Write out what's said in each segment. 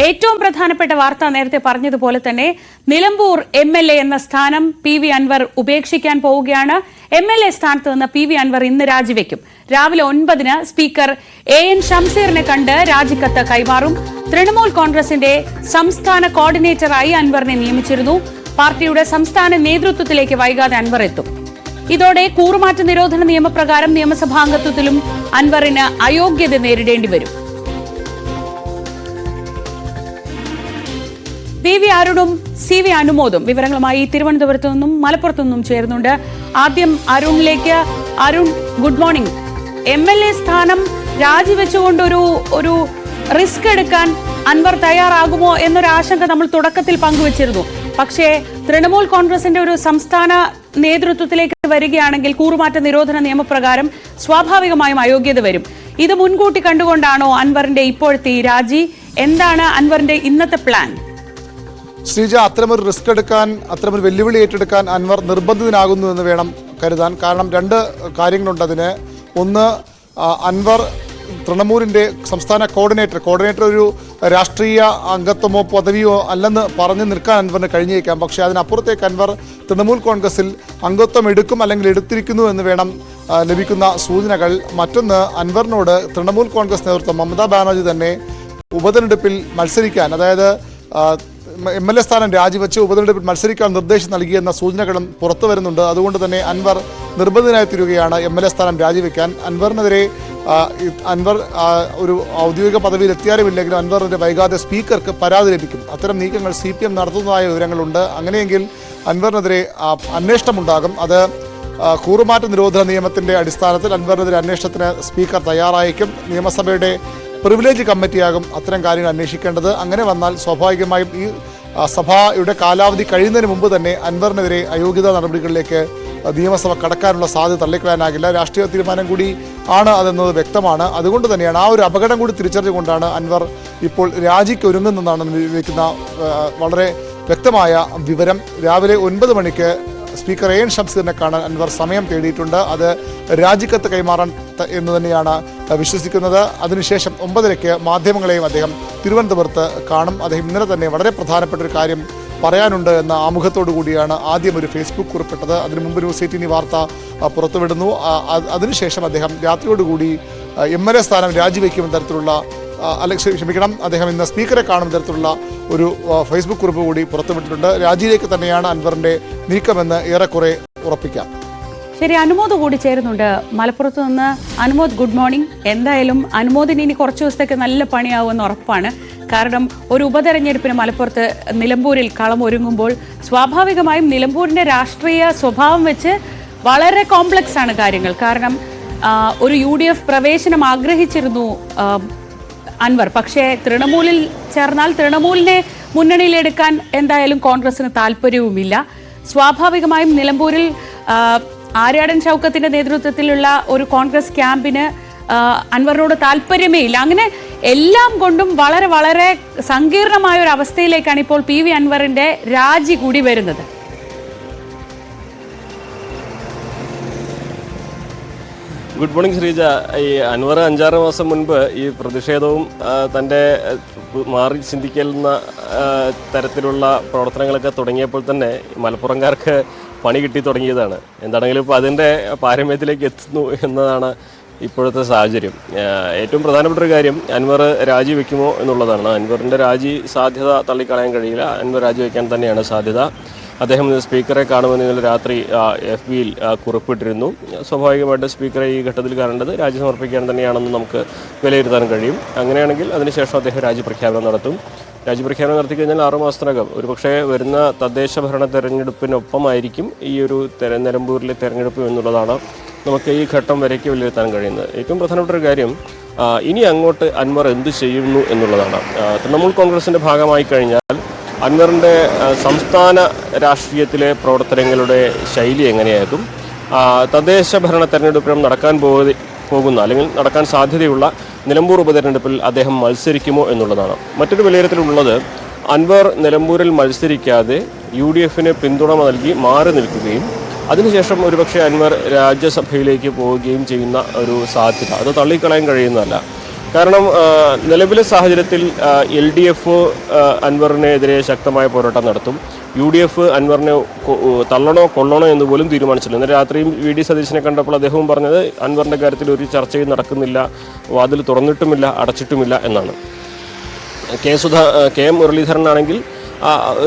ഏറ്റവും പ്രധാനപ്പെട്ട വാർത്ത നേരത്തെ പറഞ്ഞതുപോലെ തന്നെ നിലമ്പൂർ MLA എന്ന സ്ഥാനം PV അൻവർ ഉപേക്ഷിക്കാൻ പോവുകയാണ്. MLA സ്ഥാനത്ത് നിന്ന് PV അൻവർ ഇന്ന് രാജിവെക്കും. രാവിലെ 9-ന് സ്പീക്കർ AN ഷംസീറിനെ കണ്ട് രാജിക്കത്ത് കൈമാറും. തൃണമൂൽ കോൺഗ്രസിന്റെ സംസ്ഥാന കോർഡിനേറ്ററായി അൻവറിനെ നിയമിച്ചിരുന്നു. പാർട്ടിയുടെ സംസ്ഥാന നേതൃത്വത്തിലേക്ക് വൈകാതെ അൻവർ എത്തും. ഇതോടെ കൂറുമാറ്റ നിരോധന നിയമപ്രകാരം നിയമസഭാംഗത്വത്തിലും അൻവറിന് അയോഗ്യത നേരിടേണ്ടി വരും. PV അരുണും CV അനുമോദും വിവരങ്ങളുമായി തിരുവനന്തപുരത്തു നിന്നും മലപ്പുറത്തു നിന്നും ചേരുന്നുണ്ട്. ആദ്യം അരുണിലേക്ക്. Arun, good morning. MLA സ്ഥാനം രാജിവെച്ചുകൊണ്ട് ഒരു റിസ്ക് എടുക്കാൻ അൻവർ തയ്യാറാകുമോ എന്നൊരു ആശങ്ക നമ്മൾ തുടക്കത്തിൽ പങ്കുവച്ചിരുന്നു. പക്ഷേ തൃണമൂൽ കോൺഗ്രസിന്റെ ഒരു സംസ്ഥാന നേതൃത്വത്തിലേക്ക് വരികയാണെങ്കിൽ കൂറുമാറ്റ നിരോധന നിയമപ്രകാരം സ്വാഭാവികമായും അയോഗ്യത വരും. ഇത് മുൻകൂട്ടി കണ്ടുകൊണ്ടാണോ അൻവറിന്റെ ഇപ്പോഴത്തെ ഈ രാജി? എന്താണ് അൻവറിന്റെ ഇന്നത്തെ പ്ലാൻ? ശ്രീജ, അത്തരമൊരു റിസ്ക് എടുക്കാൻ, അത്തരമൊരു വെല്ലുവിളി ഏറ്റെടുക്കാൻ അൻവർ നിർബന്ധിതനാകുന്നു എന്ന് വേണം കരുതാൻ. കാരണം രണ്ട് കാര്യങ്ങളുണ്ട് അതിന്. ഒന്ന്, അൻവർ തൃണമൂലിൻ്റെ സംസ്ഥാന കോർഡിനേറ്റർ ഒരു രാഷ്ട്രീയ അംഗത്വമോ പദവിയോ അല്ലെന്ന് പറഞ്ഞു നിൽക്കാൻ അൻവറിന് കഴിഞ്ഞേക്കാം. പക്ഷേ അതിനപ്പുറത്തേക്ക് അൻവർ തൃണമൂൽ കോൺഗ്രസിൽ അംഗത്വം എടുക്കും അല്ലെങ്കിൽ എടുത്തിരിക്കുന്നു എന്ന് വേണം ലഭിക്കുന്ന സൂചനകൾ. മറ്റൊന്ന്, അൻവറിനോട് തൃണമൂൽ കോൺഗ്രസ് നേതൃത്വം മമതാ ബാനർജി തന്നെ ഉപതെരഞ്ഞെടുപ്പിൽ മത്സരിക്കാൻ, അതായത് MLA സ്ഥാനം രാജിവെച്ച് ഉപതെരഞ്ഞെടുപ്പിൽ മത്സരിക്കാൻ നിർദ്ദേശം നൽകിയെന്ന സൂചനകളും പുറത്തു വരുന്നുണ്ട്. അതുകൊണ്ട് തന്നെ അൻവർ നിർബന്ധിതനായി തീരുകയാണ് MLA സ്ഥാനം രാജിവെക്കാൻ. അൻവറിനെതിരെ അൻവർ ഒരു ഔദ്യോഗിക പദവിയിൽ എത്തിയാലുമില്ലെങ്കിലും അൻവറിന്റെ വൈകാതെ സ്പീക്കർക്ക് പരാതി ലഭിക്കും. അത്തരം നീക്കങ്ങൾ CPM നടത്തുന്നതായ വിവരങ്ങളുണ്ട്. അങ്ങനെയെങ്കിൽ അൻവറിനെതിരെ അന്വേഷണമുണ്ടാകും. അത് കൂറുമാറ്റ നിരോധന നിയമത്തിന്റെ അടിസ്ഥാനത്തിൽ അൻവറിനെതിരെ അന്വേഷണത്തിന് സ്പീക്കർ തയ്യാറായിരിക്കും. നിയമസഭയുടെ പ്രിവിലേജ് കമ്മിറ്റിയാകും അത്തരം കാര്യങ്ങൾ അന്വേഷിക്കേണ്ടത്. അങ്ങനെ വന്നാൽ സ്വാഭാവികമായും ഈ സഭയുടെ കാലാവധി കഴിയുന്നതിന് മുമ്പ് തന്നെ അൻവറിനെതിരെ അയോഗ്യതാ നടപടികളിലേക്ക് നിയമസഭ കടക്കാനുള്ള സാധ്യത തള്ളിക്കളയാനാകില്ല. രാഷ്ട്രീയ തീരുമാനം കൂടി ആണ് അതെന്നത് വ്യക്തമാണ്. അതുകൊണ്ട് തന്നെയാണ് ആ ഒരു അപകടം കൂടി തിരിച്ചറിഞ്ഞുകൊണ്ടാണ് അൻവർ ഇപ്പോൾ രാജിക്ക് ഒരുങ്ങുന്നതെന്നാണ് ലഭിക്കുന്ന വളരെ വ്യക്തമായ വിവരം. രാവിലെ 9 മണിക്ക് സ്പീക്കർ AN ഷംസീറിനെ കാണാൻ അൻവർ സമയം തേടിയിട്ടുണ്ട്. അത് രാജിക്കത്ത് കൈമാറാൻ എന്ന് തന്നെയാണ് വിശ്വസിക്കുന്നത്. അതിനുശേഷം 9:30 മാധ്യമങ്ങളെയും അദ്ദേഹം തിരുവനന്തപുരത്ത് കാണും. അദ്ദേഹം ഇന്നലെ തന്നെ വളരെ പ്രധാനപ്പെട്ട ഒരു കാര്യം പറയാനുണ്ട് എന്ന ആമുഖത്തോടു കൂടിയാണ് ആദ്യം ഒരു ഫേസ്ബുക്ക് കുറിപ്പിട്ടത്. അതിനു മുമ്പ് ന്യൂസ് 18 വാർത്ത പുറത്തുവിടുന്നു. അതിനുശേഷം അദ്ദേഹം രാത്രിയോടുകൂടി MLA സ്ഥാനം രാജിവെക്കുമെന്ന തരത്തിലുള്ള അദ്ദേഹം ഇന്ന് സ്പീക്കറെ കാണുന്ന തരത്തിലുള്ള ഒരു ഫേസ്ബുക്ക് കുറിപ്പ് കൂടി പുറത്തുവിട്ടിട്ടുണ്ട്. രാജിയിലേക്ക് തന്നെയാണ് അൻവറിന്റെ നീക്കമെന്ന് ഏറെക്കുറെ ഉറപ്പിക്കാം. ശരി, അനുമോദ് കൂടി ചേരുന്നുണ്ട് മലപ്പുറത്ത് നിന്ന്. Anumod, good morning. എന്തായാലും അനുമോദിന് ഇനി കുറച്ച് ദിവസത്തേക്ക് നല്ല പണിയാവുമെന്ന് ഉറപ്പാണ്. കാരണം ഒരു ഉപതെരഞ്ഞെടുപ്പിന് മലപ്പുറത്ത് നിലമ്പൂരിൽ കളം ഒരുങ്ങുമ്പോൾ സ്വാഭാവികമായും നിലമ്പൂരിന്റെ രാഷ്ട്രീയ സ്വഭാവം വെച്ച് വളരെ കോംപ്ലക്സ് ആണ് കാര്യങ്ങൾ. കാരണം ഒരു UDF പ്രവേശനം ആഗ്രഹിച്ചിരുന്നു അൻവർ. പക്ഷേ തൃണമൂലിൽ ചേർന്നാൽ തൃണമൂലിനെ മുന്നണിയിലെടുക്കാൻ എന്തായാലും കോൺഗ്രസിന് താല്പര്യവുമില്ല. സ്വാഭാവികമായും നിലമ്പൂരിൽ ആര്യാടൻ ഷൗക്കത്തിന്റെ നേതൃത്വത്തിലുള്ള ഒരു കോൺഗ്രസ് ക്യാമ്പിന് അൻവറിനോട് താല്പര്യമേ ഇല്ല. അങ്ങനെ എല്ലാം കൊണ്ടും വളരെ വളരെ സങ്കീർണമായ ഒരു അവസ്ഥയിലേക്കാണ് ഇപ്പോൾ PV അൻവറിന്റെ രാജി കൂടി വരുന്നത്. Good morning Sreeja. ഈ അൻവർ 5-6 മാസം മുൻപ് ഈ പ്രതിഷേധവും തൻ്റെ മാറി ചിന്തിക്കുന്ന തരത്തിലുള്ള പ്രവർത്തനങ്ങളൊക്കെ തുടങ്ങിയപ്പോൾ തന്നെ മലപ്പുറംകാർക്ക് പണി കിട്ടി തുടങ്ങിയതാണ്. എന്താണെങ്കിലും ഇപ്പോൾ അതിൻ്റെ പാരമ്യത്തിലേക്ക് എത്തുന്നു എന്നതാണ് ഇപ്പോഴത്തെ സാഹചര്യം. ഏറ്റവും പ്രധാനപ്പെട്ട ഒരു കാര്യം അൻവർ രാജിവെക്കുമോ എന്നുള്ളതാണ്. അൻവറിൻ്റെ രാജി സാധ്യത തള്ളിക്കളയാൻ കഴിയില്ല. അൻവർ രാജിവെക്കാൻ തന്നെയാണ് സാധ്യത. അദ്ദേഹം സ്പീക്കറെ കാണുമെന്ന് ഇന്നലെ രാത്രി FBയിൽ കുറിപ്പിട്ടിരുന്നു. സ്വാഭാവികമായിട്ട് സ്പീക്കറെ ഈ ഘട്ടത്തിൽ കാണേണ്ടത് രാജി സമർപ്പിക്കാൻ തന്നെയാണെന്ന് നമുക്ക് വിലയിരുത്താൻ കഴിയും. അങ്ങനെയാണെങ്കിൽ അതിനുശേഷം അദ്ദേഹം രാജിപ്രഖ്യാപനം നടത്തും. രാജിപ്രഖ്യാപനം നടത്തിക്കഴിഞ്ഞാൽ 6 മാസത്തിനകം ഒരുപക്ഷെ വരുന്ന തദ്ദേശ ഭരണ തെരഞ്ഞെടുപ്പിനൊപ്പമായിരിക്കും ഈ ഒരു നിലമ്പൂരിലെ തെരഞ്ഞെടുപ്പ് എന്നുള്ളതാണ് നമുക്ക് ഈ ഘട്ടം വരയ്ക്ക് വിലയിരുത്താൻ കഴിയുന്നത്. ഏറ്റവും പ്രധാനപ്പെട്ട ഒരു കാര്യം ഇനി അങ്ങോട്ട് അൻവർ എന്ത് ചെയ്യുന്നു എന്നുള്ളതാണ്. തൃണമൂൽ കോൺഗ്രസിൻ്റെ ഭാഗമായി കഴിഞ്ഞാൽ അൻവറിൻ്റെ സംസ്ഥാന രാഷ്ട്രീയത്തിലെ പ്രവർത്തനങ്ങളുടെ ശൈലി എങ്ങനെയായിരിക്കും? തദ്ദേശ ഭരണ തെരഞ്ഞെടുപ്പിനും നടക്കാൻ പോകുന്ന അല്ലെങ്കിൽ നടക്കാൻ സാധ്യതയുള്ള നിലമ്പൂർ ഉപതെരഞ്ഞെടുപ്പിൽ അദ്ദേഹം മത്സരിക്കുമോ എന്നുള്ളതാണ്. മറ്റൊരു വിലയിരുത്തലുള്ളത് അൻവർ നിലമ്പൂരിൽ മത്സരിക്കാതെ UDFന് പിന്തുണ നൽകി മാറി നിൽക്കുകയും അതിനുശേഷം ഒരുപക്ഷെ അൻവർ രാജ്യസഭയിലേക്ക് പോവുകയും ചെയ്യുന്ന ഒരു സാധ്യത അത് തള്ളിക്കളയാൻ കഴിയുന്നതല്ല. കാരണം നിലവിലെ സാഹചര്യത്തിൽ LDF അൻവറിനെതിരെ ശക്തമായ പോരാട്ടം നടത്തും. UDF അൻവറിനെ തള്ളണോ കൊള്ളണോ എന്ന് പോലും തീരുമാനിച്ചില്ല. ഇന്നലെ രാത്രിയും VD സതീശനെ കണ്ടപ്പോൾ അദ്ദേഹവും പറഞ്ഞത് അൻവറിൻ്റെ കാര്യത്തിൽ ഒരു ചർച്ചയും നടക്കുന്നില്ല, വാതിൽ തുറന്നിട്ടുമില്ല അടച്ചിട്ടുമില്ല എന്നാണ്. KM മുരളീധരനാണെങ്കിൽ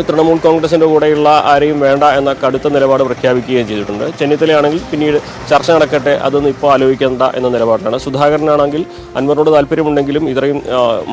തൃണമൂൽ കോൺഗ്രസിൻ്റെ കൂടെയുള്ള ആരെയും വേണ്ട എന്ന കടുത്ത നിലപാട് പ്രഖ്യാപിക്കുകയും ചെയ്തിട്ടുണ്ട്. ചെന്നിത്തലയാണെങ്കിൽ പിന്നീട് ചർച്ച നടക്കട്ടെ, അതൊന്നും ഇപ്പോൾ ആലോചിക്കേണ്ട എന്ന നിലപാടാണ്. സുധാകരനാണെങ്കിൽ അൻവറിനോട് താല്പര്യമുണ്ടെങ്കിലും ഇത്രയും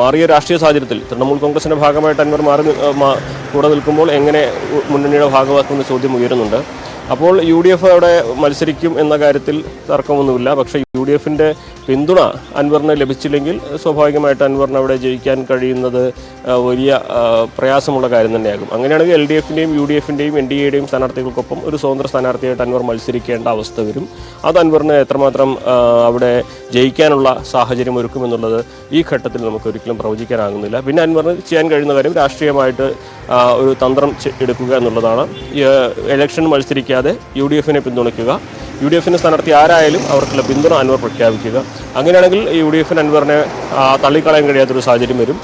മാറിയ രാഷ്ട്രീയ സാഹചര്യത്തിൽ തൃണമൂൽ കോൺഗ്രസിൻ്റെ ഭാഗമായിട്ട് അൻവർ കൂടെ നിൽക്കുമ്പോൾ എങ്ങനെ മുന്നണിയുടെ ഭാഗമാക്കുന്ന ചോദ്യം ഉയരുന്നുണ്ട്. അപ്പോൾ UDF അവിടെ മത്സരിക്കും എന്ന കാര്യത്തിൽ തർക്കമൊന്നുമില്ല. പക്ഷേ UDFൻ്റെ പിന്തുണ അൻവറിന് ലഭിച്ചില്ലെങ്കിൽ സ്വാഭാവികമായിട്ട് അൻവറിന് അവിടെ ജയിക്കാൻ കഴിയുന്നത് വലിയ പ്രയാസമുള്ള കാര്യം തന്നെയാകും. അങ്ങനെയാണെങ്കിൽ LDFൻ്റെയും UDFൻ്റെയും NDAയുടെയും സ്ഥാനാർത്ഥികൾക്കൊപ്പം ഒരു സ്വതന്ത്ര സ്ഥാനാർത്ഥിയായിട്ട് അൻവർ മത്സരിക്കേണ്ട അവസ്ഥ വരും. അത് അൻവറിന് എത്രമാത്രം അവിടെ ജയിക്കാനുള്ള സാഹചര്യം ഒരുക്കുമെന്നുള്ളത് ഈ ഘട്ടത്തിൽ നമുക്ക് ഒരിക്കലും പ്രവചിക്കാനാകുന്നില്ല. പിന്നെ അൻവറിന് ചെയ്യാൻ കഴിയുന്ന കാര്യം രാഷ്ട്രീയമായിട്ട് ഒരു തന്ത്രം എടുക്കുക എന്നുള്ളതാണ്. ഇലക്ഷൻ മത്സരിക്കാതെ UDFനെ പിന്തുണയ്ക്കുക, UDFൻ്റെ സ്ഥാനാർത്ഥി ആരായാലും അവർക്കുള്ള പിന്തുണ അൻവർ പ്രഖ്യാപിക്കുക. അങ്ങനെയാണെങ്കിൽ UDFന് അൻവറിനെ തള്ളിക്കളയാൻ കഴിയാത്തൊരു സാഹചര്യം വരും,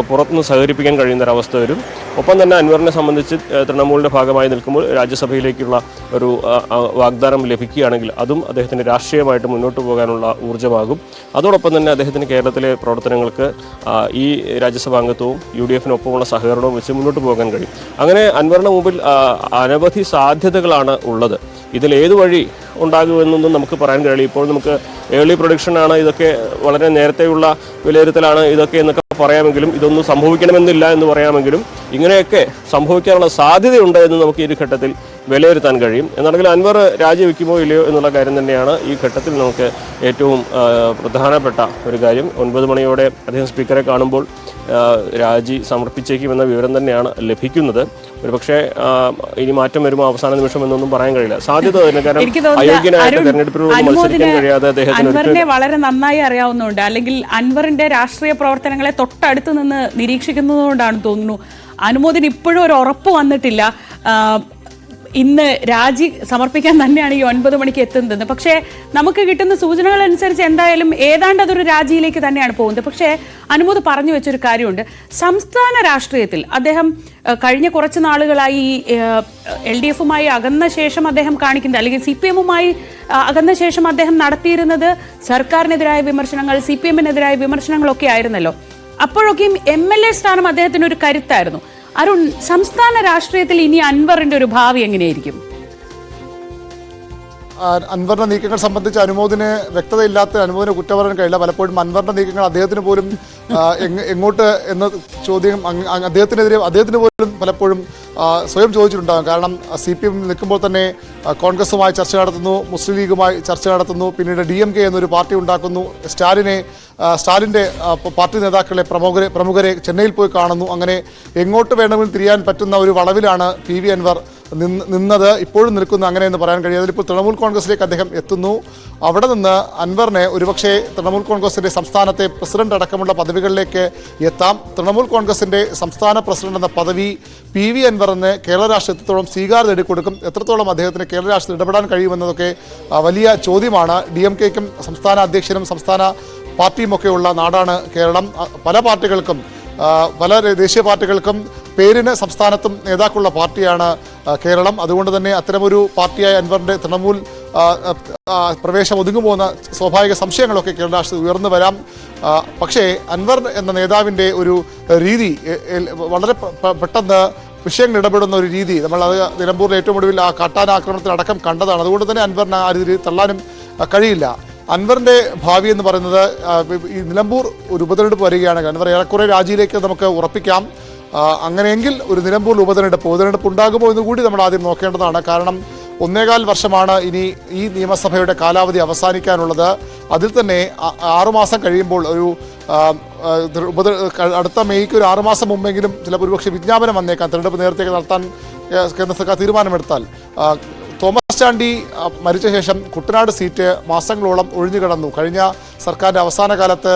പുറത്തുനിന്ന് സഹകരിപ്പിക്കാൻ കഴിയുന്നൊരവസ്ഥ വരും. ഒപ്പം തന്നെ അൻവറിനെ സംബന്ധിച്ച് തൃണമൂലിൻ്റെ ഭാഗമായി നിൽക്കുമ്പോൾ രാജ്യസഭയിലേക്കുള്ള ഒരു വാഗ്ദാനം ലഭിക്കുകയാണെങ്കിൽ അതും അദ്ദേഹത്തിന് രാഷ്ട്രീയമായിട്ട് മുന്നോട്ട് പോകാനുള്ള ഊർജ്ജമാകും. അതോടൊപ്പം തന്നെ അദ്ദേഹത്തിന് കേരളത്തിലെ പ്രവർത്തനങ്ങൾക്ക് ഈ രാജ്യസഭാംഗത്വവും UDFനൊപ്പമുള്ള സഹകരണവും വെച്ച് മുന്നോട്ട് പോകാൻ കഴിയും. അങ്ങനെ അൻവറിന് മുമ്പിൽ അനവധി സാധ്യതകളാണ് ഉള്ളത്. ഇതിൽ ഏത് വഴി ഉണ്ടാകുമെന്നൊന്നും നമുക്ക് പറയാൻ കഴിയില്ല. ഇപ്പോൾ നമുക്ക് ഏർലി പ്രൊഡിക്ഷനാണ്, ഇതൊക്കെ വളരെ നേരത്തെയുള്ള വിലയിരുത്തലാണ് ഇതൊക്കെ എന്നൊക്കെ പറയാമെങ്കിലും ഇതൊന്നും സംഭവിക്കണമെന്നില്ല എന്ന് പറയാമെങ്കിലും ഇങ്ങനെയൊക്കെ സംഭവിക്കാനുള്ള സാധ്യതയുണ്ട് എന്ന് നമുക്ക് ഈ ഘട്ടത്തിൽ വിലയിരുത്താൻ കഴിയും. എന്നാണെങ്കിൽ അൻവർ രാജിവെക്കുമോ ഇല്ലയോ എന്നുള്ള കാര്യം തന്നെയാണ് ഈ ഘട്ടത്തിൽ നമുക്ക് ഏറ്റവും പ്രധാനപ്പെട്ട ഒരു കാര്യം. 9 മണിയോടെ അദ്ദേഹം സ്പീക്കറെ കാണുമ്പോൾ രാജി സമർപ്പിച്ചേക്കുമെന്ന വിവരം തന്നെയാണ് ലഭിക്കുന്നത്. ഒരുപക്ഷെ ഇനി മാറ്റം വരുമ്പോൾ അവസാന നിമിഷം എന്നൊന്നും പറയാൻ കഴിയില്ല. സാധ്യത തന്നെ, കാരണം അയോഗ്യനായിട്ട് തെരഞ്ഞെടുപ്പിലൂടെ മത്സരിക്കാൻ കഴിയാതെ അദ്ദേഹത്തിന് വളരെ നന്നായി അറിയാവുന്നതുകൊണ്ട്, അല്ലെങ്കിൽ അൻവറിന്റെ രാഷ്ട്രീയ പ്രവർത്തനങ്ങളെ തൊട്ടടുത്ത് നിന്ന് നിരീക്ഷിക്കുന്നതുകൊണ്ടാണ് തോന്നുന്നു അനുമോദിന് ഇപ്പോഴും ഒരു ഉറപ്പ് വന്നിട്ടില്ല ഇന്ന് രാജി സമർപ്പിക്കാൻ തന്നെയാണ് ഈ 9 മണിക്ക് എത്തുന്നത്. പക്ഷേ നമുക്ക് കിട്ടുന്ന സൂചനകൾ അനുസരിച്ച് എന്തായാലും ഏതാണ്ട് അതൊരു രാജിയിലേക്ക് തന്നെയാണ് പോകുന്നത്. പക്ഷേ അനുമോദ് പറഞ്ഞു വെച്ചൊരു കാര്യമുണ്ട്. സംസ്ഥാന രാഷ്ട്രീയത്തിൽ അദ്ദേഹം കഴിഞ്ഞ കുറച്ച് നാളുകളായി LDFുമായി അകന്ന ശേഷം അദ്ദേഹം കാണിക്കുന്നത്, അല്ലെങ്കിൽ CPMുമായി അകന്ന ശേഷം അദ്ദേഹം നടത്തിയിരുന്നത് സർക്കാരിനെതിരായ വിമർശനങ്ങൾ, CPMനെതിരായ വിമർശനങ്ങളൊക്കെ ആയിരുന്നല്ലോ. അപ്പോഴൊക്കെയും MLA സ്ഥാനം അദ്ദേഹത്തിന് ഒരു കരുത്തായിരുന്നു. അരുൺ, സംസ്ഥാന രാഷ്ട്രീയത്തിൽ ഇനി അൻവറിന്റെ ഒരു ഭാവി എങ്ങനെയായിരിക്കും? അൻവറിന്റെ നീക്കങ്ങൾ സംബന്ധിച്ച് അനുമോദിന് വ്യക്തതയില്ലാത്ത, അനുമോദിനെ കുറ്റം പറയാൻ കഴിയില്ല. പലപ്പോഴും അൻവറിന്റെ നീക്കങ്ങൾ അദ്ദേഹത്തിന് പോലും എങ്ങോട്ട് എന്ന ചോദ്യം അദ്ദേഹത്തിന് പോലും പലപ്പോഴും സ്വയം ചോദിച്ചിട്ടുണ്ടാകും. കാരണം CPM നിൽക്കുമ്പോൾ തന്നെ കോൺഗ്രസുമായി ചർച്ച നടത്തുന്നു, മുസ്ലിം ലീഗുമായി ചർച്ച നടത്തുന്നു, പിന്നീട് DMK എന്നൊരു പാർട്ടി ഉണ്ടാക്കുന്നു, സ്റ്റാലിൻ്റെ പാർട്ടി നേതാക്കളെ പ്രമുഖരെ ചെന്നൈയിൽ പോയി കാണുന്നു. അങ്ങനെ എങ്ങോട്ട് വേണമെങ്കിലും തിരിയാൻ പറ്റുന്ന ഒരു വളവിലാണ് PV അൻവർ നിന്നത്, ഇപ്പോഴും നിൽക്കുന്നു. അങ്ങനെയെന്ന് പറയാൻ കഴിയും. അതിലിപ്പോൾ തൃണമൂൽ കോൺഗ്രസിലേക്ക് അദ്ദേഹം എത്തുന്നു. അവിടെ നിന്ന് അൻവറിനെ ഒരുപക്ഷെ തൃണമൂൽ കോൺഗ്രസിൻ്റെ സംസ്ഥാനത്തെ പ്രസിഡന്റ് അടക്കമുള്ള പദവികളിലേക്ക് എത്താം. തൃണമൂൽ കോൺഗ്രസിൻ്റെ സംസ്ഥാന പ്രസിഡന്റ് എന്ന പദവി PV അൻവറിന് കേരള രാഷ്ട്രീയത്തോളം സ്വീകാര്യത നേടിക്കൊടുക്കും. എത്രത്തോളം അദ്ദേഹത്തിന് കേരള രാഷ്ട്രീയത്തിൽ ഇടപെടാൻ കഴിയുമെന്നതൊക്കെ വലിയ ചോദ്യമാണ്. DMKക്കും സംസ്ഥാന അധ്യക്ഷനും സംസ്ഥാന പാർട്ടിയുമൊക്കെയുള്ള നാടാണ് കേരളം. പല പാർട്ടികൾക്കും, പല ദേശീയ പാർട്ടികൾക്കും പേരിന് സംസ്ഥാനത്തും നേതാക്കളുള്ള പാർട്ടിയാണ് കേരളം. അതുകൊണ്ട് തന്നെ അത്തരമൊരു പാർട്ടിയായ അൻവറിൻ്റെ തൃണമൂൽ പ്രവേശം ഒതുങ്ങുപോകുന്ന സ്വാഭാവിക സംശയങ്ങളൊക്കെ കേരള രാഷ്ട്രീയത്തിൽ ഉയർന്നു വരാം. പക്ഷേ അൻവർ എന്ന നേതാവിൻ്റെ ഒരു രീതി, വളരെ പെട്ടെന്ന് വിഷയങ്ങൾ ഇടപെടുന്ന ഒരു രീതി, നമ്മളത് നിലമ്പൂരിൽ ഏറ്റവും ഒടുവിൽ ആ കാട്ടാന ആക്രമണത്തിലടക്കം കണ്ടതാണ്. അതുകൊണ്ട് തന്നെ അൻവറിന് ആ രീതിയിൽ തള്ളാനും കഴിയില്ല. അൻവറിൻ്റെ ഭാവി എന്ന് പറയുന്നത്, ഈ നിലമ്പൂർ ഒരു ഉപതെരഞ്ഞെടുപ്പ് വരികയാണ്. അൻവർ ഏറെക്കുറെ രാജിയിലേക്ക് നമുക്ക് ഉറപ്പിക്കാം. അങ്ങനെയെങ്കിൽ ഒരു നിലമ്പൂർ ഉപതെരഞ്ഞെടുപ്പ് ഉണ്ടാകുമോ എന്ന് കൂടി നമ്മൾ ആദ്യം നോക്കേണ്ടതാണ്. കാരണം 1.25 വർഷമാണ് ഇനി ഈ നിയമസഭയുടെ കാലാവധി അവസാനിക്കാനുള്ളത്. അതിൽ തന്നെ 6 മാസം കഴിയുമ്പോൾ അടുത്ത മെയ്ക്ക് ഒരു 6 മാസം മുമ്പെങ്കിലും ചിലപ്പോൾ ഒരുപക്ഷെ വിജ്ഞാപനം വന്നേക്കാം. തെരഞ്ഞെടുപ്പ് നേരത്തേക്ക് നടത്താൻ കേന്ദ്ര സർക്കാർ തീരുമാനമെടുത്താൽ. തോമസ് ചാണ്ടി മരിച്ച ശേഷം കുട്ടനാട് സീറ്റ് മാസങ്ങളോളം ഒഴിഞ്ഞുകിടന്നു. കഴിഞ്ഞ സർക്കാരിൻ്റെ അവസാന കാലത്ത്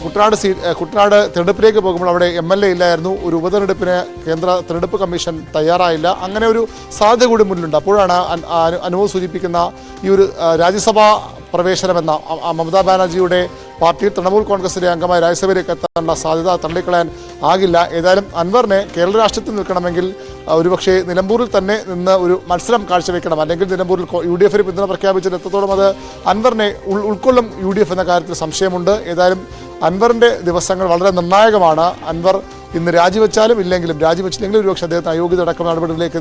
കുട്ടനാട് തെരഞ്ഞെടുപ്പിലേക്ക് പോകുമ്പോൾ അവിടെ MLA ഇല്ലായിരുന്നു. ഒരു ഉപതെരഞ്ഞെടുപ്പിന് കേന്ദ്ര തെരഞ്ഞെടുപ്പ് കമ്മീഷൻ തയ്യാറായില്ല. അങ്ങനെ ഒരു സാധ്യത കൂടി മുന്നിലുണ്ട്. അപ്പോഴാണ് അനുമോദ് സൂചിപ്പിക്കുന്ന ഈ ഒരു രാജ്യസഭാ പ്രവേശനമെന്ന മമതാ ബാനർജിയുടെ പാർട്ടിയിൽ തൃണമൂൽ കോൺഗ്രസിലെ അംഗമായ രാജ്യസഭയിലേക്ക് എത്താനുള്ള സാധ്യത തള്ളിക്കളയാൻ ആകില്ല. ഏതായാലും അൻവറിനെ കേരള രാഷ്ട്രീയത്തിൽ നിൽക്കണമെങ്കിൽ ഒരുപക്ഷെ നിലമ്പൂരിൽ തന്നെ നിന്ന് ഒരു മത്സരം കാഴ്ചവെക്കണം. അല്ലെങ്കിൽ നിലമ്പൂരിൽ UDF പിന്തുണ പ്രഖ്യാപിച്ചത് എത്രത്തോളം അത് അൻവറിനെ ഉൾക്കൊള്ളും UDF എന്ന കാര്യത്തിൽ സംശയമുണ്ട്. ഏതായാലും അൻവറിൻ്റെ ദിവസങ്ങൾ വളരെ നിർണായകമാണ്. അൻവർ ഇന്ന് രാജിവെച്ചാലും രാജിവെച്ചില്ലെങ്കിലും ഒരുപക്ഷെ അദ്ദേഹത്തിന് അയോഗ്യത അടക്കം നടപടികളിലേക്ക്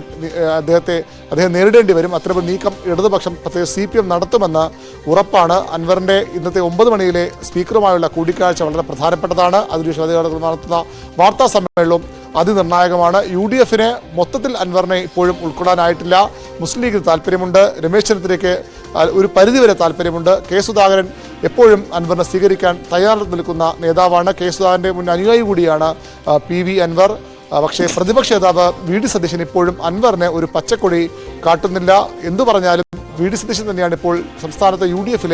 അദ്ദേഹം നേരിടേണ്ടി വരും. അത്തരമൊരു നീക്കം ഇടതുപക്ഷം പ്രത്യേകിച്ച് CPM നടത്തുമെന്ന് ഉറപ്പാണ്. അൻവറിൻ്റെ ഇന്നത്തെ 9 മണിയിലെ സ്പീക്കറുമായുള്ള കൂടിക്കാഴ്ച വളരെ പ്രധാനപ്പെട്ടതാണ്. അതിനുശേഷം അദ്ദേഹം നടത്തുന്ന വാർത്താ സമ്മേളനവും അതിനിർണായകമാണ്. UDF മൊത്തത്തിൽ അൻവറിനെ ഇപ്പോഴും ഉൾക്കൊള്ളാനായിട്ടില്ല. മുസ്ലിം ലീഗിന് താല്പര്യമുണ്ട്, രമേശ് ചെന്നിത്തലയ്ക്ക് ഒരു പരിധിവരെ താല്പര്യമുണ്ട്. കെ സുധാകരൻ എപ്പോഴും അൻവറിനെ സ്വീകരിക്കാൻ തയ്യാറെടുത്ത് നിൽക്കുന്ന നേതാവാണ്. കെ സുധാകരൻ്റെ മുൻ അനുയായി കൂടിയാണ് PV അൻവർ. പക്ഷേ പ്രതിപക്ഷ നേതാവ് VD സതീശൻ ഇപ്പോഴും അൻവറിനെ ഒരു പച്ചക്കൊടി കാട്ടുന്നില്ല. എന്തു പറഞ്ഞാലും VD സതീശൻ തന്നെയാണ് ഇപ്പോൾ സംസ്ഥാനത്തെ UDF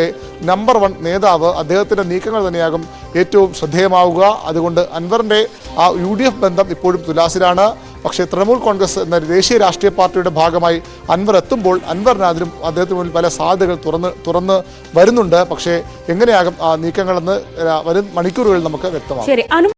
നമ്പർ 1 നേതാവ്. അദ്ദേഹത്തിൻ്റെ നീക്കങ്ങൾ തന്നെയാകും ഏറ്റവും ശ്രദ്ധേയമാവുക. അതുകൊണ്ട് അൻവറിൻ്റെ ആ UDF ബന്ധം ഇപ്പോഴും തുലാസിലാണ്. പക്ഷേ തൃണമൂൽ കോൺഗ്രസ് എന്ന ദേശീയ രാഷ്ട്രീയ പാർട്ടിയുടെ ഭാഗമായി അൻവർ എത്തുമ്പോൾ അൻവറിന് അദ്ദേഹത്തിന് മുന്നിൽ പല സാധ്യതകൾ തുറന്ന് വരുന്നുണ്ട്. പക്ഷേ എങ്ങനെയാകും ആ നീക്കങ്ങളെന്ന് വരും മണിക്കൂറുകളിൽ നമുക്ക് വ്യക്തമാകും.